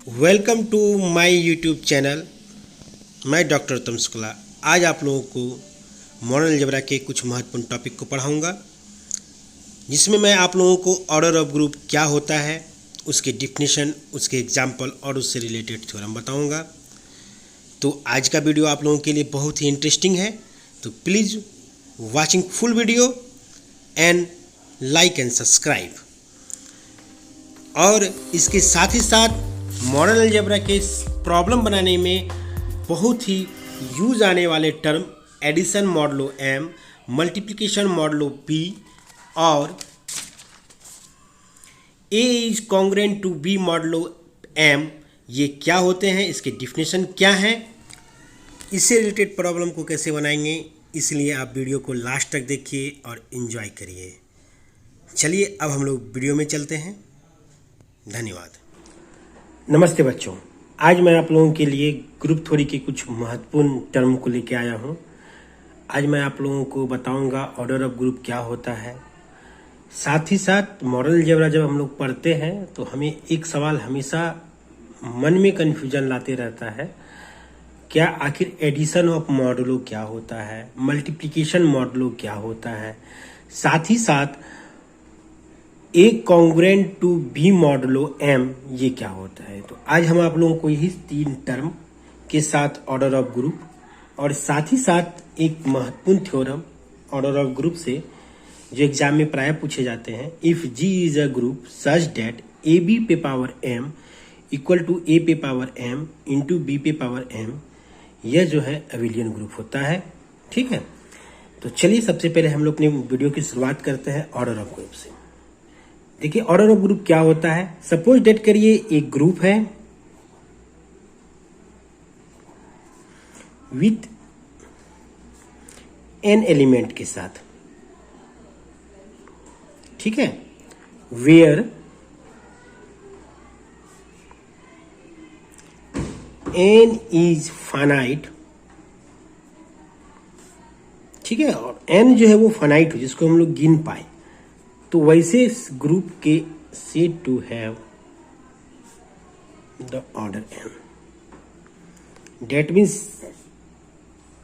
Welcome to my YouTube channel. मैं doctor Uttam Shukla आज आप लोगों को मॉडर्न अलजेब्रा के कुछ महत्वपूर्ण टॉपिक को पढ़ाऊंगा, जिसमें मैं आप लोगों को ऑर्डर ऑफ ग्रुप क्या होता है, उसके डिफिनीशन, उसके एग्जाम्पल और उससे रिलेटेड थ्योरम बताऊंगा। तो आज का वीडियो आप लोगों के लिए बहुत ही इंटरेस्टिंग है, तो please watching full video and like and subscribe. और इसके साथ ही साथ मॉडर्न अलजेब्रा के प्रॉब्लम बनाने में बहुत ही यूज आने वाले term addition modulo M, multiplication modulo P और A is congruent to B modulo M, ये क्या होते हैं, इसके डिफिनेशन क्या हैं, इससे रिलेटेड प्रॉब्लम को कैसे बनाएंगे, इसलिए आप वीडियो को लास्ट तक देखिए और इन्जॉय करिए। चलिए अब हम लोग वीडियो में चलते हैं। धन्यवाद। नमस्ते बच्चों, आज मैं आप लोगों के लिए ग्रुप थ्योरी के कुछ महत्वपूर्ण टर्म को लेके आया हूँ। आज मैं आप लोगों को बताऊंगा ऑर्डर ऑफ ग्रुप क्या होता है। साथ ही साथ मॉडर्न अलजेब्रा जब हम लोग पढ़ते हैं तो हमें एक सवाल हमेशा मन में कन्फ्यूजन लाते रहता है, क्या आखिर एडिशन ऑफ मॉडुलो क्या होता है, मल्टीप्लिकेशन मॉडुलो क्या होता है, साथ ही साथ A congruent to B modulo M ये क्या होता है। तो आज हम आप लोगों को यही तीन टर्म के साथ ऑर्डर ऑफ ग्रुप और साथ ही साथ एक महत्वपूर्ण थ्योरम ऑर्डर ऑफ ग्रुप से जो एग्जाम में प्राय पूछे जाते हैं, if G is a group such that A B पे power M equal to A पे पावर एम इंटू बी पे पावर एम, यह जो है अबिलियन ग्रुप होता है। ठीक है, तो चलिए सबसे पहले हम लोग अपने वीडियो की शुरुआत करते हैं ऑर्डर ऑफ ग्रुप से। देखिए ऑर्डर ऑफ ग्रुप क्या होता है। सपोज डेट करिए एक ग्रुप है विथ एन एलिमेंट के साथ, ठीक है, वेयर एन इज फाइनाइट, ठीक है, और एन जो है वो फाइनाइट हो जिसको हम लोग गिन पाए, तो वैसे इस ग्रुप के said to have the order N. That means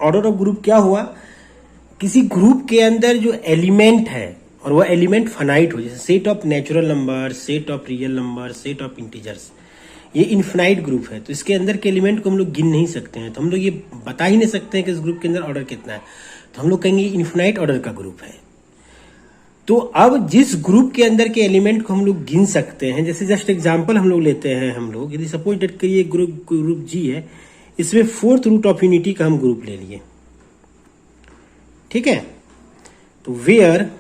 order of group क्या हुआ, किसी ग्रुप के अंदर जो एलिमेंट है और वह एलिमेंट फाइनाइट हो, जैसे set of natural number, set of real number, set of integers, ये इनफिनाइट ग्रुप है। तो इसके अंदर के एलिमेंट को हम लोग गिन नहीं सकते हैं, तो हम लोग ये बता ही नहीं सकते हैं कि इस ग्रुप के अंदर ऑर्डर कितना है, तो हम लोग कहेंगे इनफिनाइट ऑर्डर का ग्रुप है। तो अब जिस ग्रुप के अंदर के एलिमेंट को हम लोग गिन सकते हैं, जैसे जस्ट एग्जांपल हम लोग लेते हैं, हम लोग यदि सपोज डेट करिए ग्रुप जी है, इसमें फोर्थ रूट ऑफ यूनिटी का हम ग्रुप ले लिए, ठीक है, तो where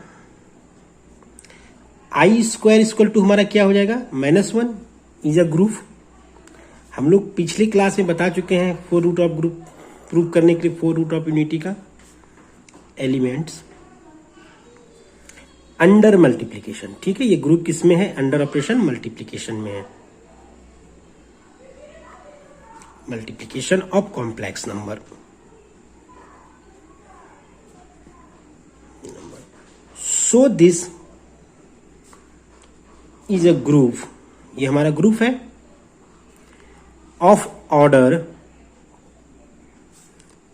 I square equal to हमारा क्या हो जाएगा -1 इज अ ग्रुप। हम लोग पिछली क्लास में बता चुके हैं four root of group prove करने के लिए, फोर रूट ऑफ यूनिटी का एलिमेंट्स अंडर मल्टीप्लीकेशन, ठीक है, ये ग्रुप किस में है, अंडर ऑपरेशन मल्टीप्लीकेशन में है, multiplication of complex number. So this is a group, ये हमारा ग्रुप है ऑफ ऑर्डर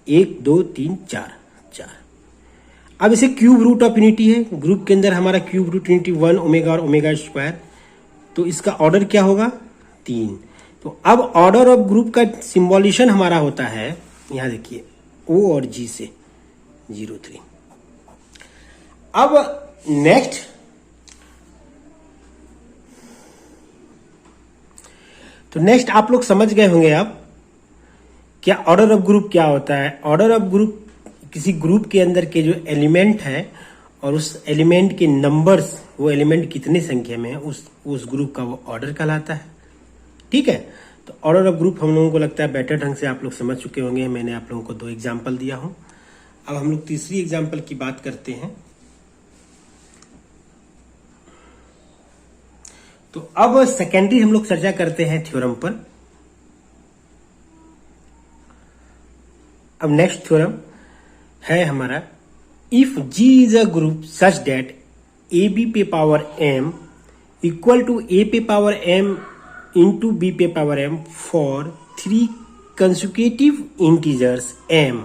1 2 3 4 4। अब इसे क्यूब रूट ऑफ यूनिटी है, ग्रुप के अंदर हमारा क्यूब रूट यूनिटी 1 ओमेगा और ओमेगा स्क्वायर, तो इसका ऑर्डर क्या होगा 3। तो अब ऑर्डर ऑफ ग्रुप का सिंबॉलिशन हमारा होता है, यहां देखिए O और G से 0 3। अब नेक्स्ट तो नेक्स्ट आप लोग समझ गए होंगे अब क्या ऑर्डर ऑफ ग्रुप क्या होता है। ऑर्डर ऑफ ग्रुप किसी ग्रुप के अंदर के जो एलिमेंट है और उस एलिमेंट के नंबर्स, वो एलिमेंट कितनी संख्या में है, उस ग्रुप का वो ऑर्डर कहलाता है। ठीक है, तो ऑर्डर ऑफ ग्रुप हम लोगों को लगता है बेटर ढंग से आप लोग समझ चुके होंगे। मैंने आप लोगों को 2 एग्जाम्पल दिया हूं। अब हम लोग तीसरी एग्जाम्पल की बात करते हैं। तो अब सेकेंडरी हम लोग चर्चा करते हैं थ्योरम पर। अब नेक्स्ट थ्योरम है हमारा, if G is a group such that A B पे power m equal to A पे पावर m इंटू बी पे power M for 3 consecutive integers m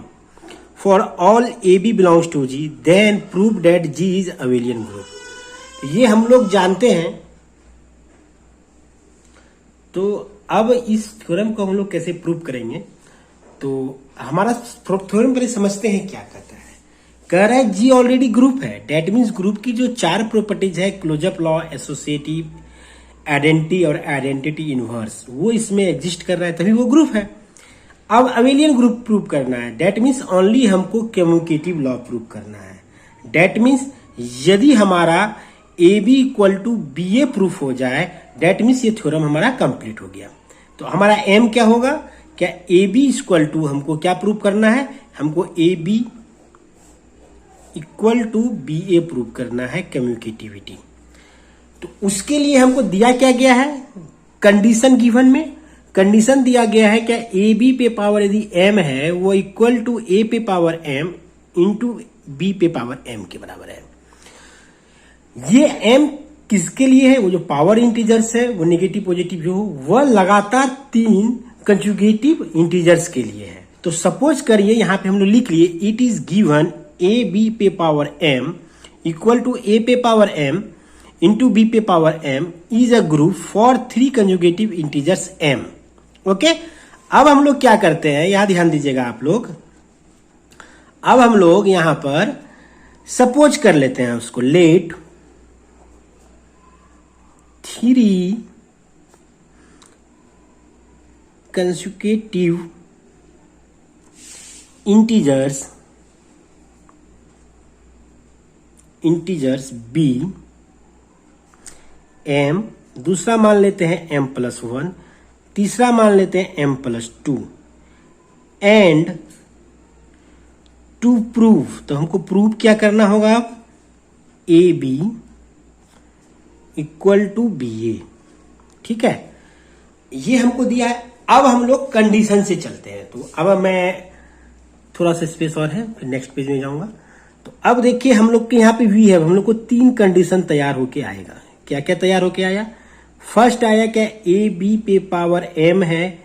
for all AB belongs to G, then prove that G is abelian group। तो ये हम लोग जानते हैं। तो अब इस थ्योरम को हम लोग कैसे प्रूव करेंगे? तो हमारा थ्योरम पहले समझते हैं क्या कहता है। कह रहा है G ऑलरेडी ग्रुप है, डेट मीन्स ग्रुप की जो 4 प्रॉपर्टीज है, क्लोजअप लॉ, एसोसिएटिव, आइडेंटिटी और आइडेंटिटी इनवर्स, वो इसमें एग्जिस्ट कर रहा है, तभी वो ग्रुप है। अब अवेलियन ग्रुप प्रूव करना है, डेट मीन्स ओनली हमको कम्युटेटिव लॉ प्रूव करना है। डेट मीन्स यदि हमारा A B equal to B A proof हो जाए, डेट मीन्स ये थ्योरम हमारा कंप्लीट हो गया। तो हमारा एम क्या होगा? क्या ए बी इक्वल टू हमको क्या प्रूव करना है? हमको A B equal to B A prove करना है, कम्युटेटिविटी। तो उसके लिए हमको दिया क्या गया है? कंडीशन गिवन में कंडीशन दिया गया है क्या ए बी पे पावर यदि m है वो इक्वल टू ए पे पावर m इंटू बी पे पावर m के बराबर है। ये m किसके लिए है? वो जो पावर इंटीजर्स है, वो नेगेटिव पॉजिटिव जो हो, वह लगातार 3 कंजुगेटिव इंटीजर्स के लिए है। तो सपोज करिए यहां पे हम लोग लिख लिए it is given A B पे power m equal to A पे पावर m इंटू बी पे power m is a group for 3 conjugative integers m। Okay, अब हम लोग क्या करते हैं, यहां ध्यान दीजिएगा आप लोग। अब हम लोग यहां पर सपोज कर लेते हैं उसको, let 3 consecutive integers b m, दूसरा मान लेते हैं m प्लस 1, तीसरा मान लेते हैं m plus 2, and to prove, तो हमको प्रूव क्या करना होगा? A B equal to B A. ठीक है, ये हमको दिया है। अब हम लोग कंडीशन से चलते हैं। तो अब मैं थोड़ा सा स्पेस और है, फिर नेक्स्ट पेज में जाऊंगा। तो अब देखिए हम लोग के यहाँ पे भी है, हम लोग को 3 कंडीशन तैयार होके आएगा। क्या क्या तैयार होके आया? फर्स्ट आया क्या ए बी पे पावर m है,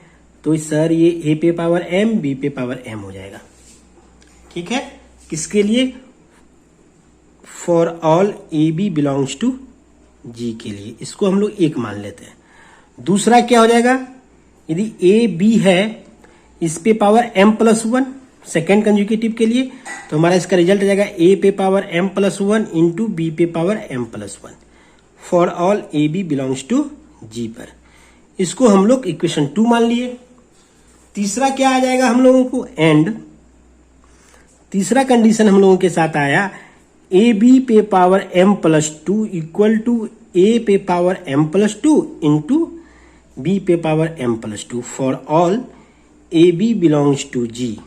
तो सर ये ए पे पावर m बी पे पावर m हो जाएगा। ठीक है, किसके लिए? For all A B belongs to G के लिए, इसको हम लोग 1 मान लेते हैं। दूसरा क्या हो जाएगा? यदि ए बी है इस पे power m plus 1 second conjugative के लिए, तो हमारा इसका रिजल्ट आ जाएगा ए पे power m plus 1 into B पे power m plus 1 for all A B belongs to G पर। इसको हम लोग इक्वेशन 2 मान लिए। तीसरा क्या आ जाएगा हम लोगों को? एंड तीसरा कंडीशन हम लोगों के साथ आया ए बी पे power m plus 2 equal to A पे power m plus 2 into B पे power m plus 2 for all A B belongs to G.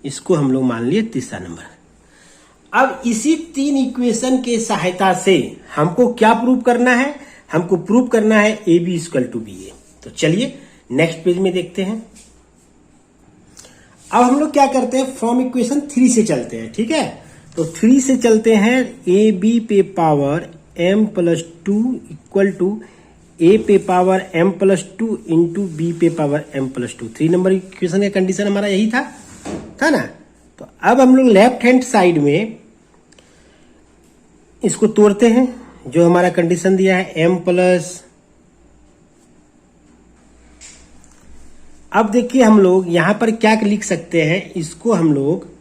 इसको हम लोग मान लिए तीसरा नंबर। अब इसी 3 इक्वेशन के सहायता से हमको क्या प्रूव करना है? हमको प्रूव करना है A B equal to B A. तो चलिए नेक्स्ट पेज में देखते हैं। अब हम लोग क्या करते हैं, फ्रॉम इक्वेशन 3 से चलते हैं। ठीक है, तो 3 से चलते हैं। ए बी पे power m plus 2 equal to A पे power m plus 2 into B पे power m plus 2। 3 number equation का कंडीशन हमारा यही था ना। तो अब हम लोग लेफ्ट हैंड साइड में इसको तोड़ते हैं, जो हमारा कंडीशन दिया है m प्लस। अब देखिए हम लोग यहां पर क्या लिख सकते हैं, इसको हम लोग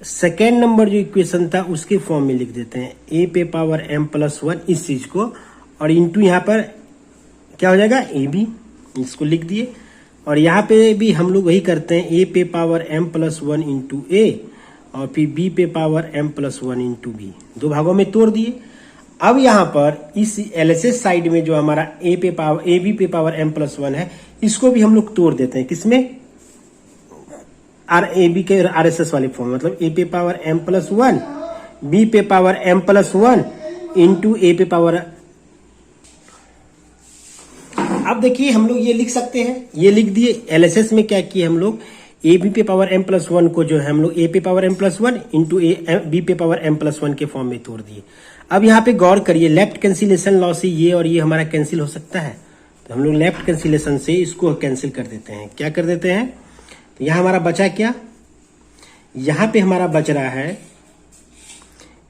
सेकेंड नंबर जो इक्वेशन था उसके फॉर्म में लिख देते हैं, ए पे पावर m प्लस 1 इस चीज को, और इंटू यहां पर क्या हो जाएगा ए बी, इसको लिख दिए। और यहाँ पे भी हम लोग वही करते हैं, ए पे power m plus 1 into A और फिर b पे power m plus 1 into B, 2 भागों में तोड़ दिए। अब यहाँ पर इस LHS साइड में जो हमारा ए बी पे पावर m प्लस 1 है, इसको भी हम लोग तोड़ देते हैं। किसमें? ए बी के RSS वाले फॉर्म, मतलब ए पे पावर m प्लस 1 बी पे पावर m प्लस 1 इंटू ए पे पावर। अब देखिए हम लोग ये लिख सकते हैं, ये लिख दिए। LHS में क्या किए हम लोग, ए बी पे पावर m प्लस 1 को जो है हम लोग ए पे power m plus 1 into B पे पावर m प्लस 1 के फॉर्म में तोड़ दिए। अब यहाँ पे गौर करिए, लेफ्ट कैंसिलेशन लॉ से ये और ये हमारा कैंसिल हो सकता है, तो हम लोग लेफ्ट कैंसिलेशन से इसको कैंसिल कर देते हैं। क्या कर देते हैं, तो यहाँ हमारा बचा क्या, यहाँ पे हमारा बच रहा है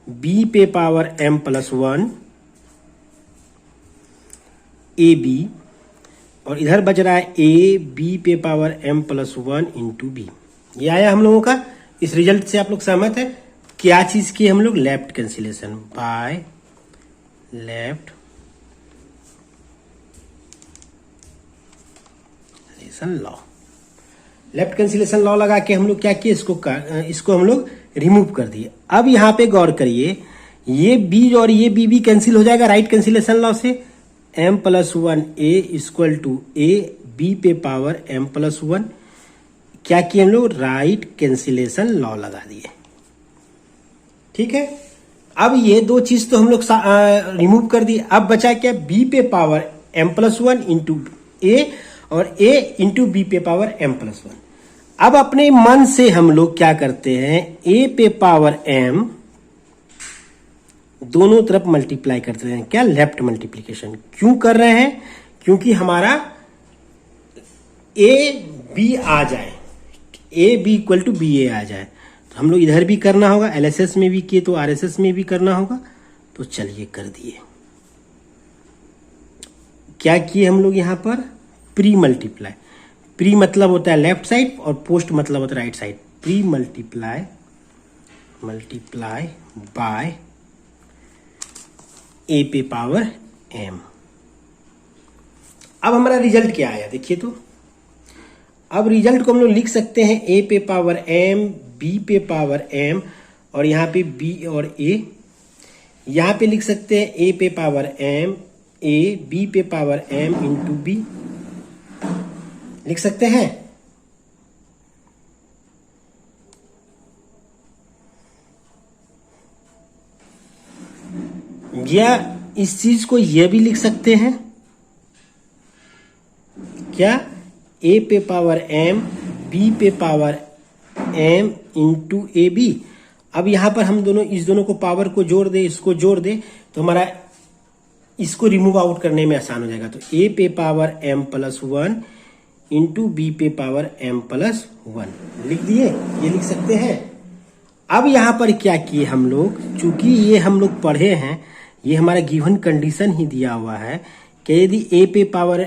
b पे power m plus 1 A B, और इधर बच रहा है ए बी पे power m plus 1 into B. ये आया हम लोगों का। इस रिजल्ट से आप लोग सहमत है? क्या चीज की हम लोग, left cancellation by left law. Left cancellation law लगा के हम लोग क्या किए, इसको हम लोग रिमूव कर दिए। अब यहां पे गौर करिए, ये बी और ये बी भी कैंसिल हो जाएगा राइट कैंसिलेशन लॉ से। m plus 1 A equal to A B पे पावर m प्लस 1, क्या किए हम लोग, राइट कैंसिलेशन लॉ लगा दिए। ठीक है, अब ये दो चीज तो हम लोग रिमूव कर दिए। अब बचा क्या, b पे power m plus 1 into A और a इंटू बी पे पावर m प्लस 1। अब अपने मन से हम लोग क्या करते हैं, a पे पावर m दोनों तरफ मल्टीप्लाई करते हैं। क्या, लेफ्ट मल्टीप्लीकेशन। क्यों कर रहे हैं, क्योंकि हमारा a b आ जाए, a b equal to B A आ जाए। तो हम लोग इधर भी करना होगा, LHS में भी किए तो RSS में भी करना होगा। तो चलिए कर दिए। क्या किए हम लोग यहां पर, प्री मल्टीप्लाई। प्री मतलब होता है लेफ्ट साइड और पोस्ट मतलब होता है right side. Pre multiply by A पे पावर m। अब हमारा रिजल्ट क्या आया देखिए। तो अब रिजल्ट को हम लोग लिख सकते हैं a पे पावर m, b पे पावर m, और यहाँ पे b और a। यहाँ पे लिख सकते हैं a पे पावर m, a b पे पावर m इंटू b, लिख सकते हैं। या इस चीज को यह भी लिख सकते हैं, क्या, a पे पावर m, b पे power m into A B. अब यहां पर हम दोनों, इस दोनों को पावर को जोड़ दे, इसको जोड़ दे, तो हमारा इसको रिमूव आउट करने में आसान हो जाएगा। तो a पे power m plus 1 into B पे पावर m प्लस 1 लिख दिए, ये लिख सकते हैं। अब यहां पर क्या किए हम लोग, चूंकि ये हम लोग पढ़े हैं, ये हमारा गिवन कंडीशन ही दिया हुआ है कि यदि a पे पावर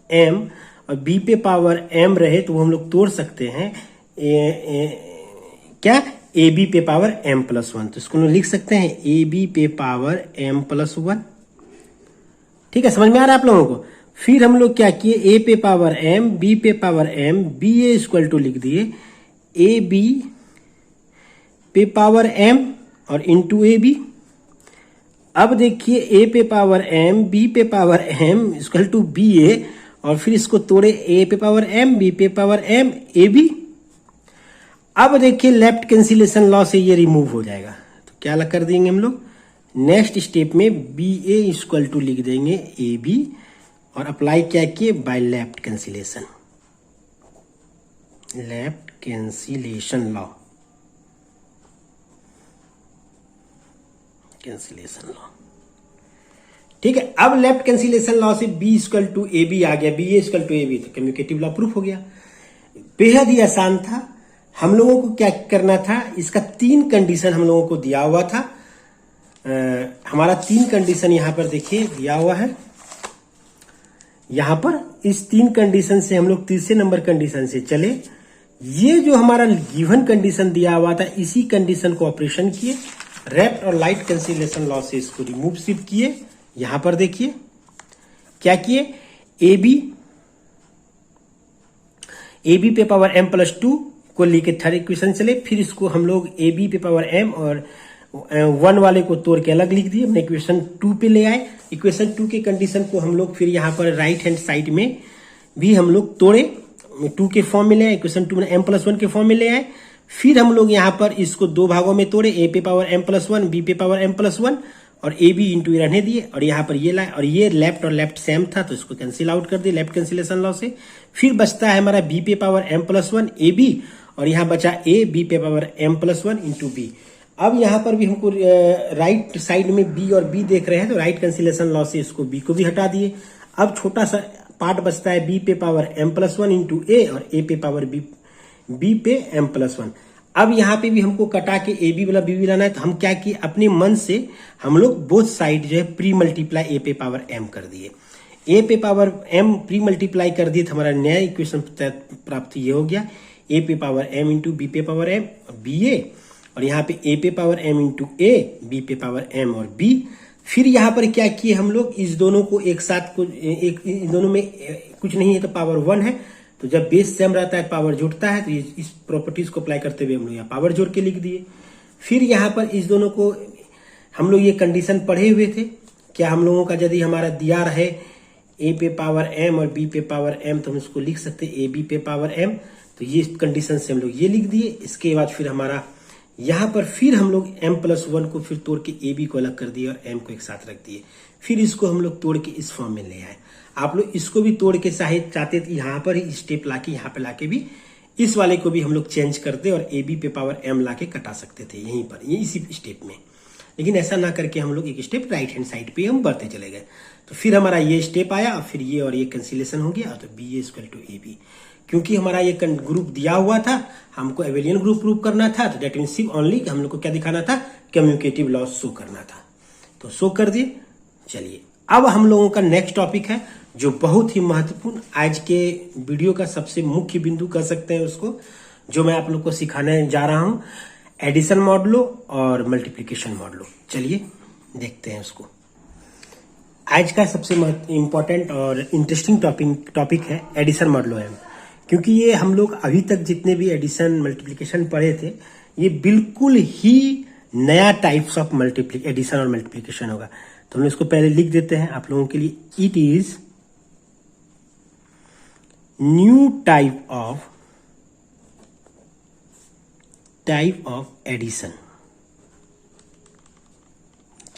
m और b पे पावर m रहे तो वो हम लोग तोड़ सकते हैं क्या, ए बी पे पावर m प्लस 1। तो इसको लिख सकते हैं ए बी पे पावर m प्लस 1। ठीक है, समझ में आ रहा है आप लोगों को। फिर हम लोग क्या किए, a पे पावर m, b पे power m, b A equal to लिख दिए ए बी पे पावर m और इंटू ए बी। अब देखिए a पे पावर m, b पे power m equal to B A, और फिर इसको तोड़े a पे पावर m, b पे पावर m, ए बी। अब देखिए लेफ्ट कैंसिलेशन लॉ से ये रिमूव हो जाएगा। तो क्या कर देंगे हम लोग, नेक्स्ट स्टेप में बी ए इक्वल टू लिख देंगे ए बी, और अप्लाई क्या किए, by left cancellation, left cancellation law, cancellation law. ठीक है, अब लेफ्ट कैंसिलेशन लॉ से b equal to A B आ गया, B A equal to A B, तो कम्युटेटिव लॉ प्रूफ हो गया। बेहद ही आसान था। हम लोगों को क्या करना था, इसका 3 कंडीशन हम लोगों को दिया हुआ था। हमारा 3 कंडीशन यहां पर देखिए दिया हुआ है। यहां पर इस 3 कंडीशन से हम लोग तीसरे नंबर कंडीशन से चले। ये जो हमारा गिवन कंडीशन दिया हुआ था, इसी कंडीशन को ऑपरेशन किए, लेफ्ट और राइट कैंसिलेशन लॉ से इसको रिमूव शिफ्ट किए। यहां पर देखिए क्या किए, ए बी पे पावर m प्लस 2 को लेके थर्ड इक्वेशन चले। फिर इसको हम लोग ए बी पे पावर m और 1 वाले को तोड़ के अलग लिख दिए, हमने इक्वेशन 2 पे ले आए। इक्वेशन 2 के कंडीशन को हम लोग फिर यहाँ पर राइट हैंड साइड में भी हम लोग तोड़े, 2 के फॉर्म में ले आए, इक्वेशन 2 में m प्लस 1 के फॉर्म में ले आए। फिर हम लोग यहाँ पर इसको 2 भागों में तोड़े, a पे पावर m प्लस 1, b पे पावर m प्लस 1, और ए बी इंटू रहने दिए, और यहाँ पर ये लाए, और ये लेफ्ट और लेफ्ट सेम था तो इसको कैंसिल आउट कर दिए लेफ्ट कैंसिलेशन लॉ से। फिर बचता है हमारा b पे power m plus 1 A B, और यहाँ बचा a b पे power m plus 1 into B. अब यहाँ पर भी हमको राइट साइड में b और b देख रहे हैं, तो राइट कैंसिलेशन लॉ से इसको b को भी हटा दिए। अब छोटा सा पार्ट बचता है बी पे पावर m+1 इंटू ए और ए पे पावर बी पे m+1। अब यहाँ पे भी हमको कटा के ए बी वाला बी भी लाना है, तो हम क्या किए अपने मन से हम लोग बोथ साइड जो है प्री मल्टीप्लाई ए पे पावर m कर दिए। ए पे पावर m प्री मल्टीप्लाई कर दिए तो हमारा नया इक्वेशन प्राप्त ये हो गया ए पे पावर m इंटू बी पे पावर m और बी ए, और यहाँ पे ए पे power m into A B पे पावर m और b। फिर यहाँ पर क्या किए हम लोग, इस दोनों को एक साथ इन दोनों में कुछ नहीं है तो पावर 1 है, तो जब बेस सेम रहता है पावर जुड़ता है, तो इस प्रॉपर्टीज को अप्लाई करते हुए हम लोग यहाँ पावर जोड़ के लिख दिए। फिर यहाँ पर इस दोनों को हम लोग ये कंडीशन पढ़े हुए थे, क्या हम लोगों का यदि हमारा दिया रहे ए पे पावर m और b पे पावर m तो हम इसको लिख सकते ए बी पे पावर m, तो ये कंडीशन से हम लोग ये लिख दिए। इसके बाद फिर हमारा यहाँ पर फिर हम लोग m+1 को फिर तोड़ के ए बी को अलग कर दिए और m को एक साथ रख दिए। फिर इसको हम लोग तोड़ के इस फॉर्म में ले आए। आप लोग इसको भी तोड़ के चाहते थे यहाँ पर ही स्टेप लाके यहाँ पे लाके भी इस वाले को भी हम लोग चेंज करते और ए बी पे पावर m लाके कटा सकते थे यहीं पर, ये इसी स्टेप में, लेकिन ऐसा ना करके हम लोग एक स्टेप राइट हैंड साइड पे हम बढ़ते चले गए। तो फिर हमारा ये स्टेप आया और फिर ये और ये कैंसिलेशन हो गया, तो B equal to A B. क्योंकि हमारा ये ग्रुप दिया हुआ था, हमको एबेलियन ग्रुप प्रूव करना था, तो दैट मीन सिर्फ ओनली हम लोग को क्या दिखाना था, कम्युनिकेटिव लॉस शो करना था, तो शो कर दिए। चलिए अब हम लोगों का नेक्स्ट टॉपिक है जो बहुत ही महत्वपूर्ण, आज के वीडियो का सबसे मुख्य बिंदु कह सकते हैं उसको, जो मैं आप लोग को सिखाने जा रहा हूं, एडिशन मॉडलो और मल्टीप्लिकेशन मॉडलो। चलिए देखते हैं उसको। आज का सबसे इंपॉर्टेंट और इंटरेस्टिंग टॉपिक है एडिशन मॉडलो एम, क्योंकि ये हम लोग अभी तक जितने भी एडिशन मल्टीप्लिकेशन पढ़े थे, ये बिल्कुल ही नया टाइप्स ऑफ एडिशन और मल्टीप्लिकेशन होगा। तो हम इसको पहले लिख देते हैं आप लोगों के लिए, it is new type of addition,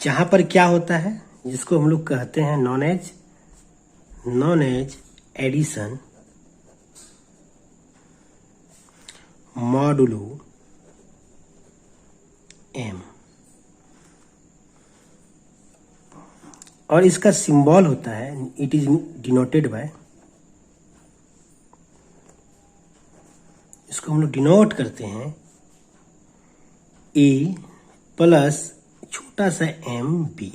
जहां पर क्या होता है, जिसको हम लोग कहते हैं known as addition modulo M, और इसका सिंबल होता है, इट इज डिनोटेड बाय, इसको हम लोग डिनोट करते हैं ए प्लस छोटा सा एम बी।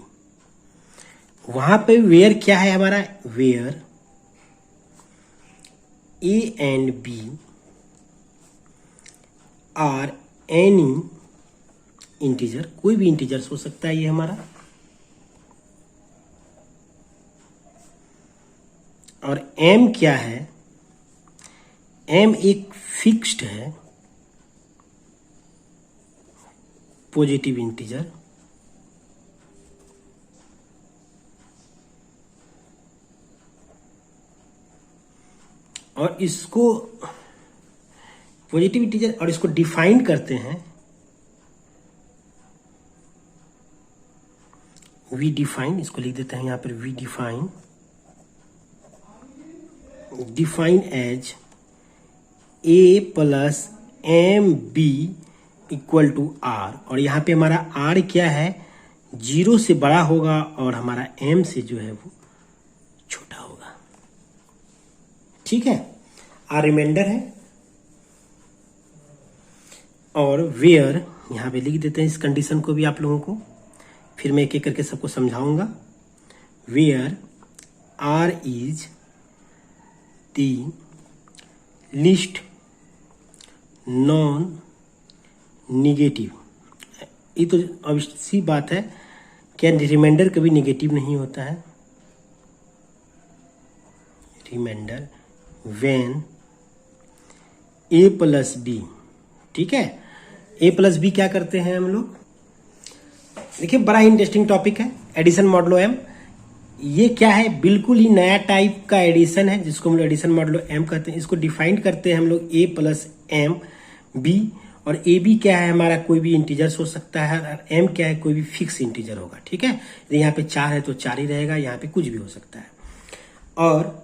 वहां पे वेयर क्या है हमारा, where A and B are any integer, कोई भी इंटीजर्स हो सकता है ये हमारा, और m क्या है, m एक फिक्स्ड है पॉजिटिव इंटीजर, और इसको पॉजिटिव इंटीजर, और इसको डिफाइन करते हैं वी डिफाइन, इसको लिख देते हैं यहां पर we define as A plus M B equal to R, और यहाँ पे हमारा आर क्या है, 0 से बड़ा होगा और हमारा m से जो है वो छोटा होगा। ठीक है, आर रिमाइंडर है, और वेयर यहाँ पे लिख देते हैं इस कंडीशन को भी आप लोगों को, फिर मैं एक एक करके सबको समझाऊंगा। Where R is the least non negative, ये तो अब सी बात है, क्या रिमाइंडर कभी निगेटिव नहीं होता है, remainder when A plus B, ठीक है, ए प्लस बी क्या करते हैं हम लोग, देखिए बड़ा इंटरेस्टिंग टॉपिक है एडिशन मॉडलो एम। ये क्या है, बिल्कुल ही नया टाइप का एडिशन है जिसको हम लोग एडिशन मॉडलो एम कहते हैं। इसको डिफाइन करते हैं हम लोग ए प्लस एम बी, और ए बी क्या है हमारा, कोई भी इंटीजर्स हो सकता है, और एम क्या है, कोई भी फिक्स इंटीजर होगा। ठीक है, यहाँ पे 4 है तो 4 ही रहेगा, यहाँ पे कुछ भी हो सकता है। और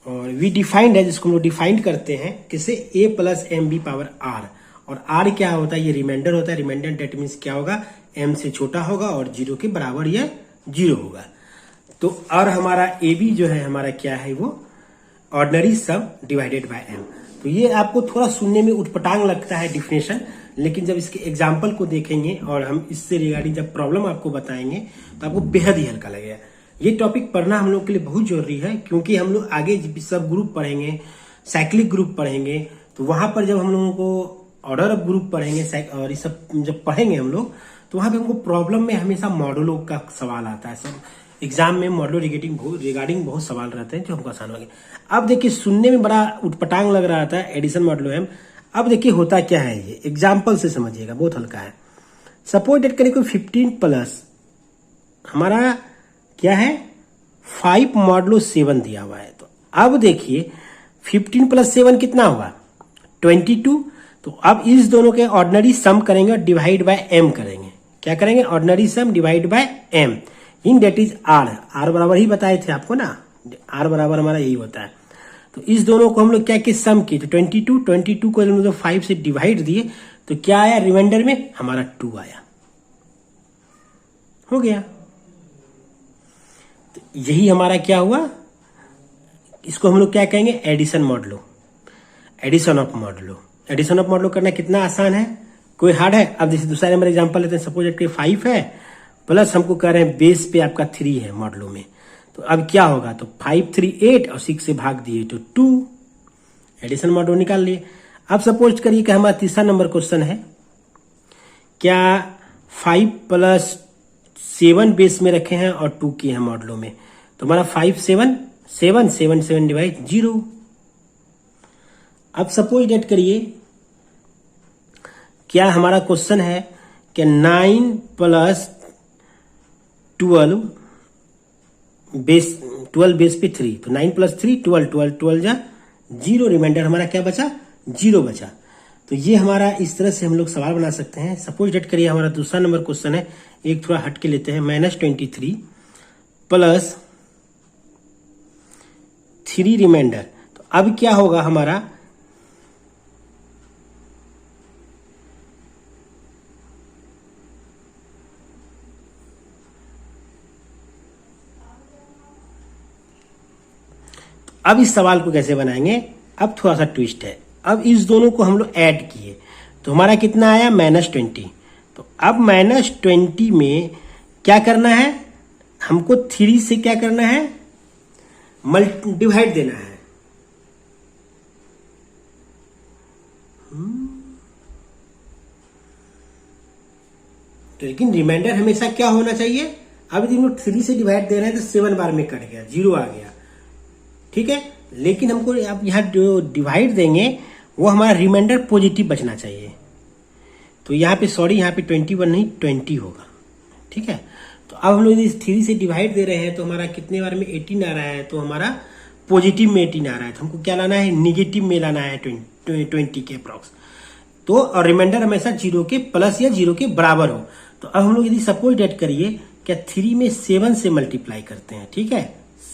वी डिफाइंड है जिसको हम लोग डिफाइंड करते हैं किसे, A plus M B power R, और आर क्या होता है, ये रिमाइंडर होता है। रिमाइंडर डेट मीन्स क्या होगा, एम से छोटा होगा और 0 के बराबर या 0 होगा। तो और हमारा ए बी जो है हमारा क्या है, वो ordinary sum divided by M. तो ये आपको थोड़ा सुनने में उटपटांग लगता है डिफिनेशन, लेकिन जब इसके एग्जाम्पल को देखेंगे और हम इससे रिगार्डिंग जब प्रॉब्लम आपको बताएंगे तो आपको बेहद ही हल्का लगेगा। ये टॉपिक पढ़ना हम लोग के लिए बहुत जरूरी है, क्योंकि हम लोग आगे सब ग्रुप पढ़ेंगे, साइक्लिक ग्रुप पढ़ेंगे, तो वहां पर जब हम लोगों को ऑर्डर ऑफ ग्रुप पढ़ेंगे और ये सब जब पढ़ेंगे हम लोग, तो वहां पे हमको प्रॉब्लम में हमेशा मॉडलों का सवाल आता है। सब एग्जाम में मॉडल रिगार्डिंग बहुत सवाल रहते हैं जो हमको आसान होंगे। अब देखिए सुनने में बड़ा उटपटांग लग रहा था एडिशन मॉडलो एम। अब देखिए होता क्या है, ये एग्जाम्पल से समझिएगा, बहुत हल्का है। सपोज डेट करें कोई 15 प्लस हमारा क्या है 5 मॉडलो 7 दिया हुआ है। तो अब देखिए 15 प्लस 7 कितना हुआ 22। तो अब इस दोनों के ऑर्डिनरी सम करेंगे और डिवाइड बाय एम करेंगे। क्या करेंगे, ordinary sum divide by M, in that is R बराबर ही बताए थे आपको ना, आर बराबर हमारा यही होता है। तो इस दोनों को हम लोग क्या किए, सम किए। तो 22 को हम लोग 5 से डिवाइड दिए तो क्या आया रिमाइंडर में हमारा 2 आया, हो गया। तो यही हमारा क्या हुआ, इसको हम लोग क्या कहेंगे addition modulo, addition of modulo. Addition of modulo करना कितना आसान है, कोई हार्ड है। अब जैसे दूसरा नंबर एग्जांपल लेते हैं, सपोज 5 है प्लस हमको कह रहे हैं बेस पे आपका 3 है मॉडलो में। तो अब क्या होगा, तो 5 3 8 और 6 से भाग दिए तो 2, एडिशन मॉडलो निकाल लिए। अब सपोज करिए कि हमारा तीसरा नंबर क्वेश्चन है, क्या 5 प्लस 7 बेस में रखे हैं और 2 किए हैं मॉडलो में। तो हमारा 5 7 7 7 7 डिवाइड 0। अब सपोज डेट करिए क्या हमारा क्वेश्चन है कि 9 प्लस 12 बेस पे 3। तो 9 प्लस 3 12 जा 0, रिमाइंडर हमारा क्या बचा 0 बचा। तो ये हमारा इस तरह से हम लोग सवाल बना सकते हैं। सपोज डेट करिए हमारा दूसरा नंबर क्वेश्चन है, एक थोड़ा हट के लेते हैं, -23 प्लस 3 रिमाइंडर। तो अब क्या होगा हमारा, अब इस सवाल को कैसे बनाएंगे, अब थोड़ा सा ट्विस्ट है। अब इस दोनों को हम लोग ऐड किए तो हमारा कितना आया -20। तो अब -20 में क्या करना है हमको, 3 से क्या करना है डिवाइड देना है। तो लेकिन रिमाइंडर हमेशा क्या होना चाहिए, अब यदि हम लोग 3 से डिवाइड दे रहे हैं तो 7 बार में कट गया, 0 आ गया, ठीक है। लेकिन हमको अब यहाँ जो डिवाइड देंगे वो हमारा रिमाइंडर पॉजिटिव बचना चाहिए। तो यहाँ पे यहाँ पे 21 नहीं 20 होगा, ठीक है। तो अब हम लोग इस 3 से डिवाइड दे रहे हैं तो हमारा कितने बार में 18 आ रहा है, तो हमारा पॉजिटिव में 18 आ रहा है। तो हमको क्या लाना है, निगेटिव में लाना है 20 के अप्रॉक्स। तो और रिमाइंडर हमेशा 0 के प्लस या 0 के बराबर हो। तो अब हम लोग यदि सपोज डेट करिए क्या 3 में 7 से मल्टीप्लाई करते हैं, ठीक है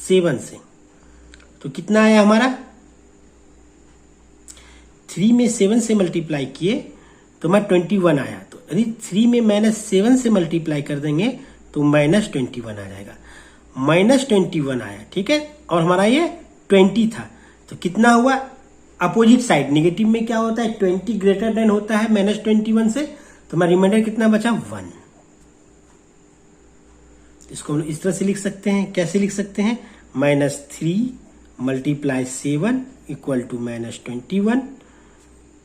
7 से, तो कितना आया हमारा 3 में 7 से मल्टीप्लाई किए तो हमारा 21 आया। तो यदि 3 में -7 से मल्टीप्लाई कर देंगे तो -21 आ जाएगा, -21 आया, ठीक है। और हमारा ये 20 था, तो कितना हुआ अपोजिट साइड, नेगेटिव में क्या होता है 20 ग्रेटर देन होता है -21 से। तो हमारा रिमाइंडर कितना बचा 1। इसको हम इस तरह से लिख सकते हैं, कैसे लिख सकते हैं, -3 मल्टीप्लाई 7 इक्वल टू -21,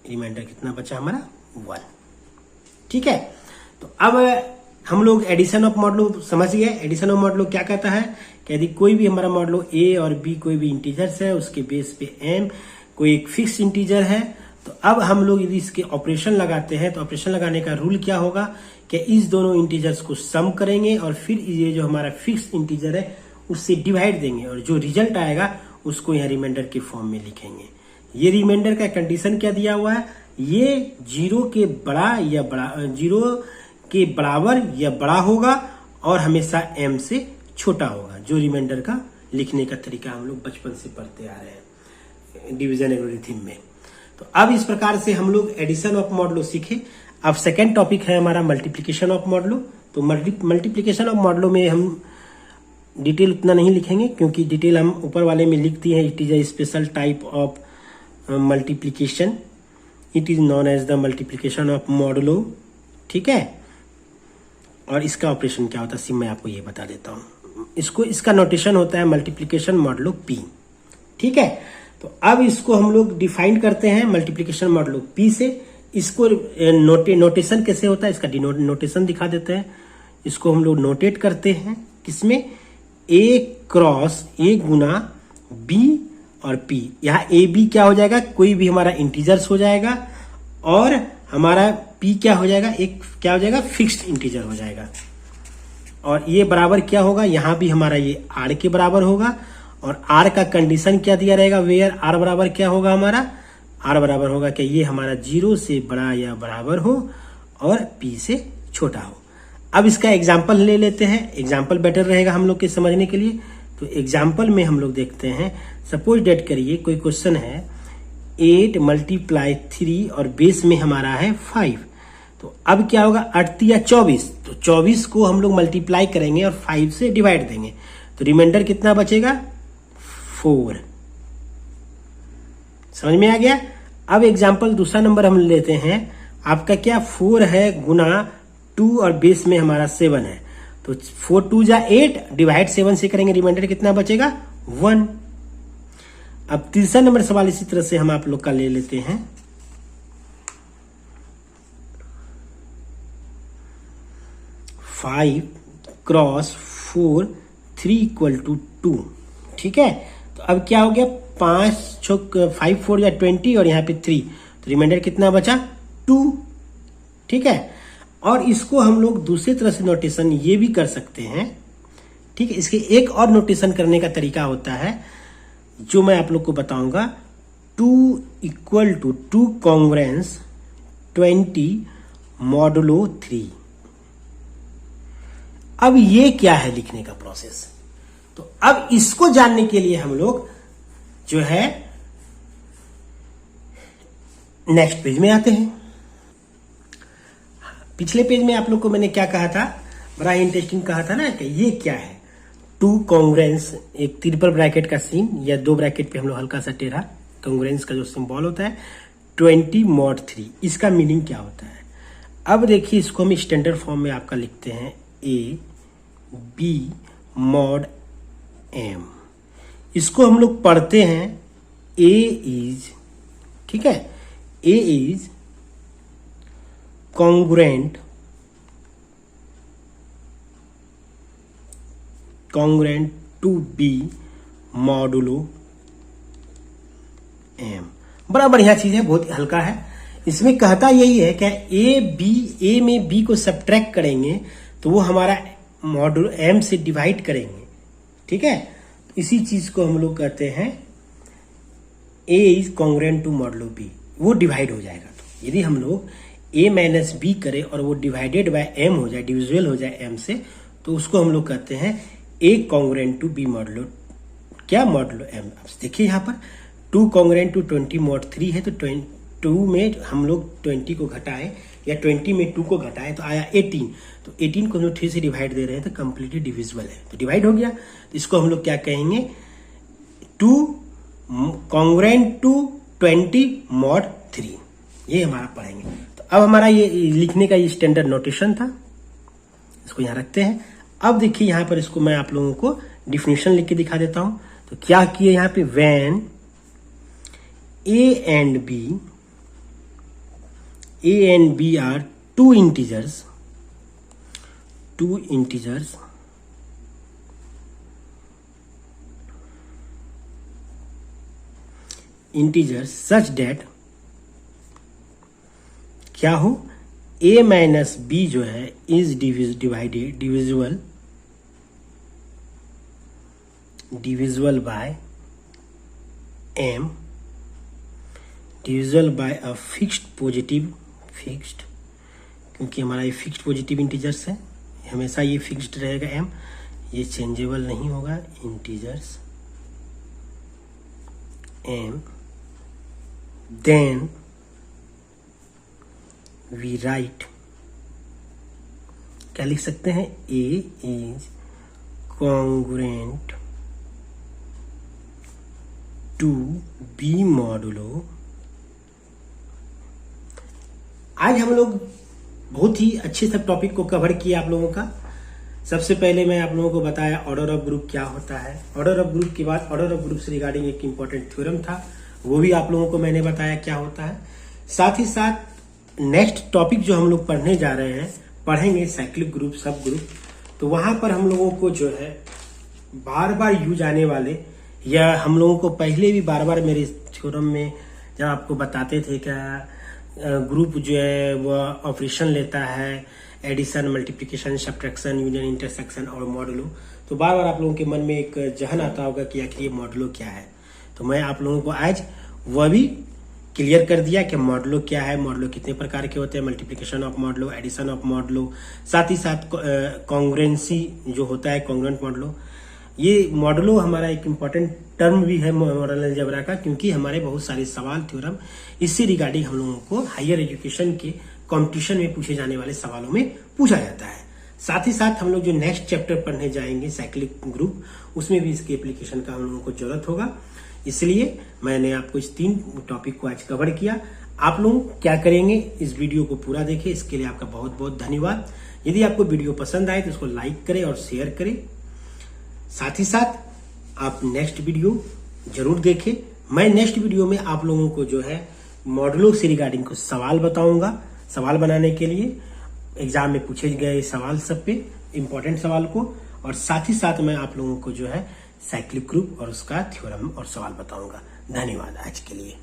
रिमाइंडर कितना बचा हमारा 1, ठीक है। तो अब हम लोग एडिशन ऑफ मॉडलो समझ गए। एडिशन ऑफ मॉडलो क्या कहता है कि यदि कोई भी हमारा मॉडलो ए और बी कोई भी इंटीजर्स है, उसके बेस पे एम कोई एक फिक्स इंटीजर है, तो अब हम लोग यदि इसके ऑपरेशन लगाते हैं तो ऑपरेशन लगाने का रूल क्या होगा कि इस दोनों इंटीजर्स को सम करेंगे और फिर ये जो हमारा फिक्स इंटीजर है उससे डिवाइड देंगे और जो रिजल्ट आएगा उसको यहाँ रिमाइंडर के फॉर्म में लिखेंगे। ये रिमाइंडर का कंडीशन क्या दिया हुआ है, ये 0 के बराबर या बड़ा होगा और हमेशा m से छोटा होगा, जो रिमाइंडर का लिखने का तरीका हम लोग बचपन से पढ़ते आ रहे हैं डिवीजन एल्गोरिथम में। तो अब इस प्रकार से हम लोग एडिशन ऑफ मॉडलो सीखे। अब सेकेंड टॉपिक है हमारा मल्टीप्लीकेशन ऑफ मॉडलो। तो मल्टीप्लीकेशन ऑफ मॉडलो में हम डिटेल उतना नहीं लिखेंगे क्योंकि डिटेल हम ऊपर वाले में लिखती है। It is a special type of multiplication, it is known as the multiplication of modulo, ठीक है। और इसका ऑपरेशन क्या होता है सिर्फ मैं आपको ये बता देता हूँ। इसका नोटेशन होता है मल्टीप्लिकेशन मॉडुलो पी, ठीक है। तो अब इसको हम लोग डिफाइन करते हैं मल्टीप्लिकेशन मॉडुलो पी से। इसको नोटेशन कैसे होता है इसका नोटेशन दिखा देते हैं। इसको हम लोग नोटेट करते हैं किसमें, ए क्रॉस ए गुना बी और पी। यहाँ ए बी क्या हो जाएगा, कोई भी हमारा इंटीजर्स हो जाएगा और हमारा पी क्या हो जाएगा, एक क्या हो जाएगा, फिक्स्ड इंटीजर हो जाएगा। और ये बराबर क्या होगा, यहाँ भी हमारा ये आर के बराबर होगा। और आर का कंडीशन क्या दिया रहेगा, वेयर आर बराबर क्या होगा, हमारा आर बराबर होगा कि ये हमारा 0 से बड़ा या बराबर हो और पी से छोटा हो। अब इसका एग्जाम्पल ले लेते हैं, एग्जाम्पल बेटर रहेगा हम लोग के समझने के लिए। तो एग्जाम्पल में हम लोग देखते हैं, सपोज डेट करिए कोई क्वेश्चन है 8 × 3 और बेस में हमारा है 5। तो अब क्या होगा, 8 या 24, तो 24 को हम लोग मल्टीप्लाई करेंगे और 5 से डिवाइड देंगे तो रिमाइंडर कितना बचेगा, 4। समझ में आ गया। अब एग्जाम्पल दूसरा नंबर हम लेते हैं, आपका क्या 4 है गुना 2 और बेस में हमारा 7 है। तो 4 2 जा 8 डिवाइड 7 से करेंगे, रिमाइंडर कितना बचेगा, 1। अब तीसरा नंबर सवाल इसी तरह से हम आप लोग का ले लेते हैं। 5 क्रॉस 4 3 = 2, ठीक है। तो अब क्या हो गया, 5 4 या 20 और यहाँ पे 3, तो रिमाइंडर कितना बचा, 2, ठीक है। और इसको हम लोग दूसरी तरह से नोटेशन ये भी कर सकते हैं, ठीक है। इसके एक और नोटेशन करने का तरीका होता है जो मैं आप लोग को बताऊंगा। 2 = 2 कॉन्ग्रेंस 20 मॉडुलो 3। अब ये क्या है लिखने का प्रोसेस, तो अब इसको जानने के लिए हम लोग जो है नेक्स्ट पेज में आते हैं। पिछले पेज में आप लोग को मैंने क्या कहा था, बड़ा इंटरेस्टिंग कहा था ना कि ये क्या है, 2 कॉन्ग्रेंस, एक ट्रिपल ब्रैकेट का सीन या 2 ब्रैकेट पे हम लोग हल्का सा टेढ़ा, कॉन्ग्रेंस का जो सिंबल होता है 20 mod 3, इसका मीनिंग क्या होता है। अब देखिए इसको हम स्टैंडर्ड फॉर्म में आपका लिखते हैं ए बी mod m। इसको हम लोग पढ़ते हैं ए इज, ठीक है, ए is congruent to B modulo M। बड़ा बढ़िया चीज है, बहुत हल्का है। इसमें कहता यही है कि ए में बी को सब्ट्रैक्ट करेंगे तो वो हमारा मॉडुलो M से डिवाइड करेंगे, ठीक है। तो इसी चीज को हम लोग कहते हैं A is congruent to modulo B, वो डिवाइड हो जाएगा। तो यदि हम लोग a माइनस बी करे और वो डिवाइडेड बाय m हो जाए, डिविजिबल हो जाए m से, तो उसको हम लोग कहते हैं a congruent to b modulo क्या, मॉडुलो m। अब देखिए यहाँ पर 2 कॉन्ग्रुएंट टू 20 mod 3 है, तो 2 में हम लोग 20 को घटाएं या 20 में 2 को घटाएं तो आया 18। तो 18 को हम लोग 3 से डिवाइड दे रहे हैं तो कंप्लीटली डिविजिबल है, तो डिवाइड हो गया। तो इसको हम लोग क्या कहेंगे, 2 कॉन्ग्रुएंट टू 20 mod 3, ये हमारा पढ़ेंगे। तो अब हमारा ये लिखने का ये स्टैंडर्ड नोटेशन था, इसको यहाँ रखते हैं। अब देखिए यहाँ पर इसको मैं आप लोगों को डिफिनेशन लिख के दिखा देता हूं। तो क्या किए यहाँ पे, when A and B are two integers such that क्या हो, a माइनस बी जो है is divisible by m, divisible by a fixed, क्योंकि हमारा ये फिक्स्ड पॉजिटिव इंटीजर्स है, हमेशा ये फिक्स्ड रहेगा m, ये चेंजेबल नहीं होगा, integers m, then we write, क्या लिख सकते हैं, a is congruent to B modulo. आज हम लोग बहुत ही अच्छे से टॉपिक को कवर किया आप लोगों का। सबसे पहले मैं आप लोगों को बताया ऑर्डर ऑफ ग्रुप क्या होता है। ऑर्डर ऑफ ग्रुप के बाद ऑर्डर ऑफ ग्रुप से रिगार्डिंग एक इंपॉर्टेंट थ्योरम था, वो भी आप लोगों को मैंने बताया क्या होता है। साथ ही साथ नेक्स्ट टॉपिक जो हम लोग पढ़ने जा रहे हैं, पढ़ेंगे साइक्लिक ग्रुप, सब ग्रुप। तो वहां पर हम लोगों को जो है बार बार यूज आने वाले, या हम लोगों को पहले भी बार बार मेरे थ्योरम में जब आपको बताते थे क्या ग्रुप जो है वो ऑपरेशन लेता है, addition, multiplication, subtraction, union, intersection और मॉडुलो। तो बार बार आप लोगों के मन में एक जहन आता होगा कि आखिर ये मॉडुलो क्या है। तो मैं आप लोगों को आज वह भी क्लियर कर दिया कि मॉडुलो क्या है, मॉडुलो कितने प्रकार के होते हैं, multiplication of modulo, addition of modulo, साथ ही साथ कॉन्ग्रुएंसी जो होता है, कॉन्ग्रुएंट मॉडुलो। ये मॉडुलो हमारा एक इम्पॉर्टेंट टर्म भी है मॉडल अलजेब्रा का, क्योंकि हमारे बहुत सारे सवाल थ्योरम इससे रिगार्डिंग हम लोगों को हायर एजुकेशन के कंपटीशन में पूछे जाने वाले सवालों में पूछा जाता है। साथ ही साथ हम लोग जो नेक्स्ट चैप्टर पढ़ने जाएंगे साइक्लिक ग्रुप, उसमें भी इसके एप्लीकेशन का हम लोगों को जरूरत होगा। इसलिए मैंने आपको इस 3 टॉपिक को आज कवर किया। आप लोग क्या करेंगे, इस वीडियो को पूरा देखें, इसके लिए आपका बहुत बहुत धन्यवाद। यदि आपको वीडियो पसंद आए तो उसको लाइक करें और शेयर करें। साथ ही साथ आप नेक्स्ट वीडियो जरूर देखें। मैं नेक्स्ट वीडियो में आप लोगों को जो है मॉडुलो से रिगार्डिंग कुछ सवाल बताऊंगा, सवाल बनाने के लिए एग्जाम में पूछे गए सवाल सब पे, इंपॉर्टेंट सवाल को। और साथ ही साथ मैं आप लोगों को जो है साइक्लिक ग्रुप और उसका थ्योरम और सवाल बताऊंगा। धन्यवाद आज के लिए।